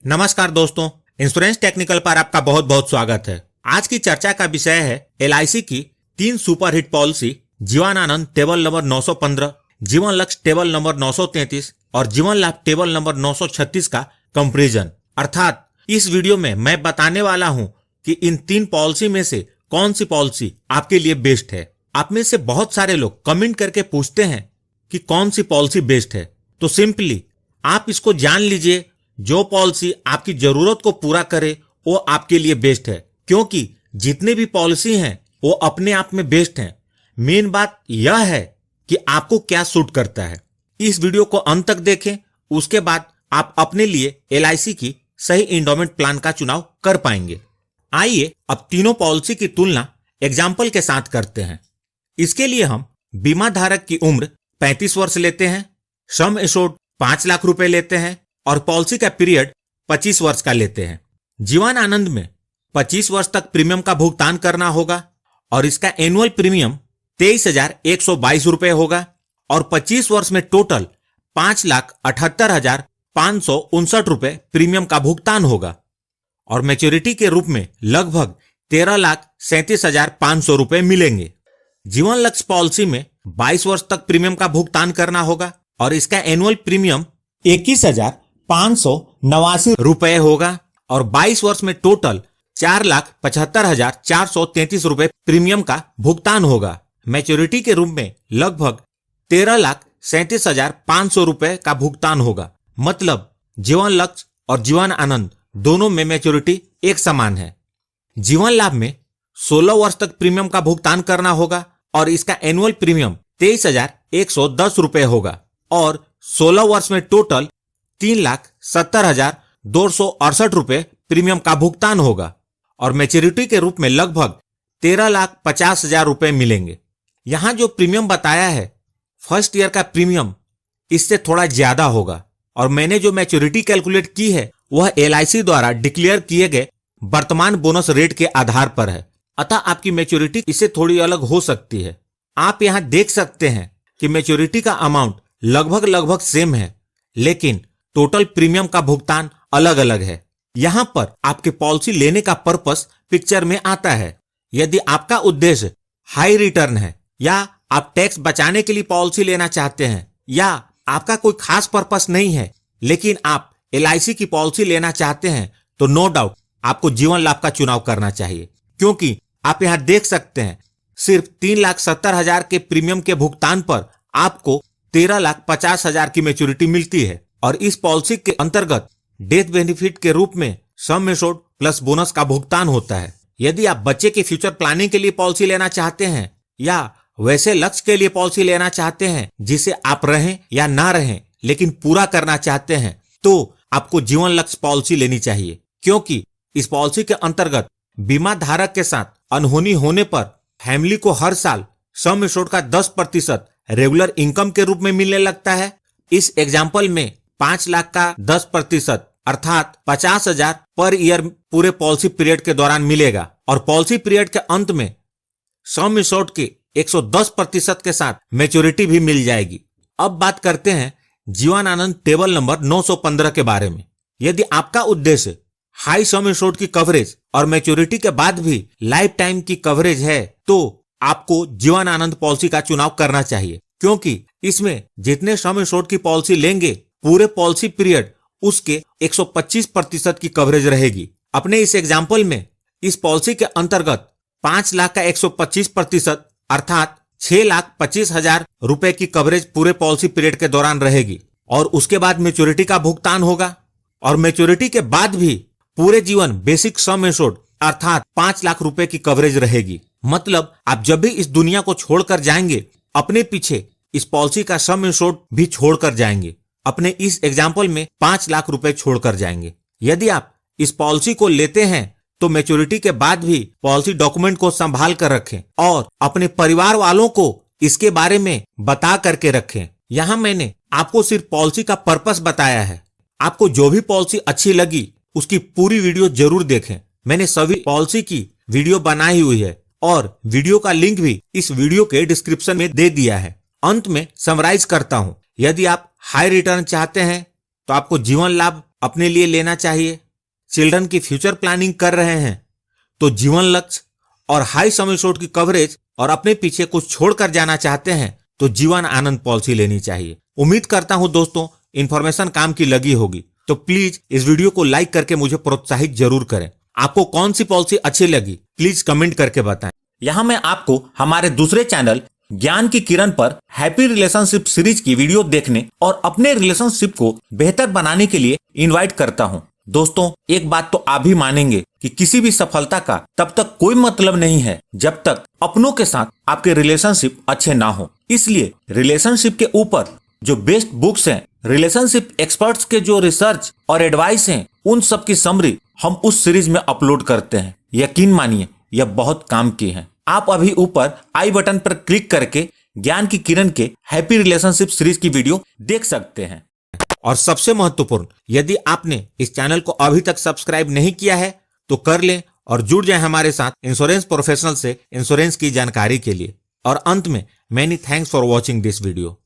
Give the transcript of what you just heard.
नमस्कार दोस्तों, insurance technical पर आपका बहुत बहुत स्वागत है। आज की चर्चा का विषय है एलआईसी की 3 superhit policy Jeevan Anand table number 915, जीवन लक्ष्य टेबल नंबर 933 और जीवन लाभ टेबल नंबर 936 का कंपैरिजन। अर्थात इस वीडियो में मैं बताने वाला हूं कि इन 3 पॉलिसी में से कौन सी पॉलिसी आपके लिए बेस्ट है। आप में से बहुत सारे लोग कमेंट करके पूछते हैं कि कौन सी पॉलिसी बेस्ट है, तो सिंपली आप इसको जान लीजिए, जो पॉलिसी आपकी जरूरत को पूरा करे वो आपके लिए बेस्ट है, क्योंकि जितने भी पॉलिसी हैं वो अपने आप में बेस्ट हैं। मेन बात यह है कि आपको क्या सूट करता है। इस वीडियो को अंत तक देखें, उसके बाद आप अपने लिए एलआईसी की सही एंडोमेंट प्लान का चुनाव कर पाएंगे। आइए अब तीनों पॉलिसी की तुलना एग्जाम्पल के साथ करते हैं। इसके लिए हम बीमा धारक की उम्र 35 वर्ष लेते हैं, सम एश्योर्ड 5 लाख रुपए लेते हैं और पॉलिसी का पीरियड 25 वर्ष का लेते हैं। जीवन आनंद में 25 वर्ष तक प्रीमियम का भुगतान करना होगा और इसका एनुअल प्रीमियम 23,122 रुपए होगा और 25 वर्ष में टोटल 5,78,559 रुपए प्रीमियम का भुगतान होगा और मैच्योरिटी के रूप में लगभग 13,37,500 रुपए मिलेंगे। जीवन लक्ष्य पॉलिसी में 22 वर्ष तक प्रीमियम का भुगतान करना होगा और इसका एनुअल प्रीमियम 21,589 रुपए होगा और 22 वर्ष में टोटल 4,75,433 रुपए प्रीमियम का भुगतान होगा। मैच्योरिटी के रूप में लगभग 13,37,500 रुपए का भुगतान होगा। मतलब जीवन लक्ष्य और जीवन आनंद दोनों में मैच्योरिटी एक समान है। जीवन लाभ में 16 वर्ष तक प्रीमियम का भुगतान करना होगा और इसका एनुअल प्रीमियम 23,110 रुपए होगा और 16 वर्ष में टोटल 3,70,268 रुपए प्रीमियम का भुगतान होगा और मैच्योरिटी के रूप में लगभग 13,50,000 रुपए मिलेंगे। यहां जो प्रीमियम बताया है, फर्स्ट ईयर का प्रीमियम इससे थोड़ा ज्यादा होगा और मैंने जो मैच्योरिटी कैलकुलेट की है वह एलआईसी द्वारा डिक्लेयर किए गए वर्तमान बोनस रेट के आधार पर है। अतः आपकी मैच्योरिटी इससे थोड़ी अलग हो सकती है। आप यहां देख सकते हैं कि मैच्योरिटी का अमाउंट लगभग सेम है, लेकिन टोटल प्रीमियम का भुगतान अलग अलग है। यहां पर आपके पॉलिसी लेने का पर्पस पिक्चर में आता है। यदि आपका उद्देश्य हाई रिटर्न है या आप टैक्स बचाने के लिए पॉलिसी लेना चाहते हैं या आपका कोई खास पर्पस नहीं है लेकिन आप एलआईसी की पॉलिसी लेना चाहते हैं, तो नो डाउट आपको जीवन लाभ का चुनाव करना चाहिए, क्योंकि आप यहां देख सकते हैं सिर्फ 3,70,000 के प्रीमियम के भुगतान पर आपको 13,50,000 की मैच्योरिटी मिलती है और इस पॉलिसी के अंतर्गत डेथ बेनिफिट के रूप में सम एश्योर्ड प्लस बोनस का भुगतान होता है। यदि आप बच्चे के फ्यूचर प्लानिंग के लिए पॉलिसी लेना चाहते हैं या वैसे लक्ष्य के लिए पॉलिसी लेना चाहते हैं जिसे आप रहें या ना रहें लेकिन पूरा करना चाहते हैं, तो आपको जीवन लक्ष्य पॉलिसी लेनी चाहिए, क्योंकि इस पॉलिसी के अंतर्गत बीमा धारक के साथ अनहोनी होने पर फैमिली को हर साल सम एश्योर्ड का 10% रेगुलर इनकम के रूप में मिलने लगता है। इस एग्जाम्पल में 5 लाख का 10% अर्थात 50,000 पर ईयर पूरे पॉलिसी पीरियड के दौरान मिलेगा और पॉलिसी पीरियड के अंत में सम एश्योर्ड के 110% के साथ मैच्योरिटी भी मिल जाएगी। अब बात करते हैं जीवन आनंद टेबल नंबर 915 के बारे में। यदि आपका उद्देश्य हाई सम एश्योर्ड की कवरेज और मैच्योरिटी के बाद भी लाइफ टाइम की कवरेज है, तो आपको जीवन आनंद पॉलिसी का चुनाव करना चाहिए, क्योंकि इसमें जितने सम एश्योर्ड की पॉलिसी लेंगे पूरे पॉलिसी पीरियड उसके 125% की कवरेज रहेगी। अपने इस एग्जाम्पल में इस पॉलिसी के अंतर्गत 5 लाख का 125% अर्थात 6,25,000 रुपए की कवरेज पूरे पॉलिसी पीरियड के दौरान रहेगी और उसके बाद मैच्योरिटी का भुगतान होगा और मैच्योरिटी के बाद भी पूरे जीवन बेसिक सम एश्योर्ड अर्थात 5 लाख रुपए की कवरेज रहेगी। मतलब आप जब भी इस दुनिया को छोड़कर जाएंगे, अपने पीछे इस पॉलिसी का सम एश्योर्ड भी छोड़कर जाएंगे। अपने इस एग्जाम्पल में 5 लाख रुपए छोड़कर जाएंगे। यदि आप इस पॉलिसी को लेते हैं तो मैच्योरिटी के बाद भी पॉलिसी डॉक्यूमेंट को संभाल कर रखें और अपने परिवार वालों को इसके बारे में बता करके रखें। यहाँ मैंने आपको सिर्फ पॉलिसी का पर्पस बताया है। आपको जो भी पॉलिसी अच्छी लगी उसकी पूरी वीडियो जरूर देखें। मैंने सभी पॉलिसी की वीडियो बनाई हुई है और वीडियो का लिंक भी इस वीडियो के डिस्क्रिप्शन में दे दिया है। अंत में समराइज करता हूं, यदि आप हाई रिटर्न चाहते हैं तो आपको जीवन लाभ अपने लिए लेना चाहिए, चिल्ड्रन की फ्यूचर प्लानिंग कर रहे हैं तो जीवन लक्ष्य और हाई सम एश्योर्ड की कवरेज और अपने पीछे कुछ छोड़कर जाना चाहते हैं तो जीवन आनंद पॉलिसी लेनी चाहिए। उम्मीद करता हूं दोस्तों इंफॉर्मेशन काम की लगी होगी, तो प्लीज इस वीडियो को लाइक करके मुझे प्रोत्साहित जरूर करें। आपको कौन सी पॉलिसी अच्छी लगी प्लीज कमेंट करके बताएं। यहाँ मैं आपको हमारे दूसरे चैनल ज्ञान की किरण पर हैप्पी रिलेशनशिप सीरीज की वीडियो देखने और अपने रिलेशनशिप को बेहतर बनाने के लिए इनवाइट करता हूँ। दोस्तों एक बात तो आप भी मानेंगे कि किसी भी सफलता का तब तक कोई मतलब नहीं है जब तक अपनों के साथ आपके रिलेशनशिप अच्छे ना हो। इसलिए रिलेशनशिप के ऊपर जो बेस्ट बुक्स हैं, रिलेशनशिप एक्सपर्ट्स के जो रिसर्च और एडवाइस हैं, उन सब की समरी हम उस सीरीज में अपलोड करते हैं। यकीन मानिए यह बहुत काम की है। आप अभी ऊपर आई बटन पर क्लिक करके ज्ञान की किरण के हैप्पी रिलेशनशिप सीरीज की वीडियो देख सकते हैं। और सबसे महत्वपूर्ण, यदि आपने इस चैनल को अभी तक सब्सक्राइब नहीं किया है तो कर लें और जुड़ जाएं हमारे साथ इंश्योरेंस प्रोफेशनल से इंश्योरेंस की जानकारी के लिए। और अंत में many thanks for watching this video.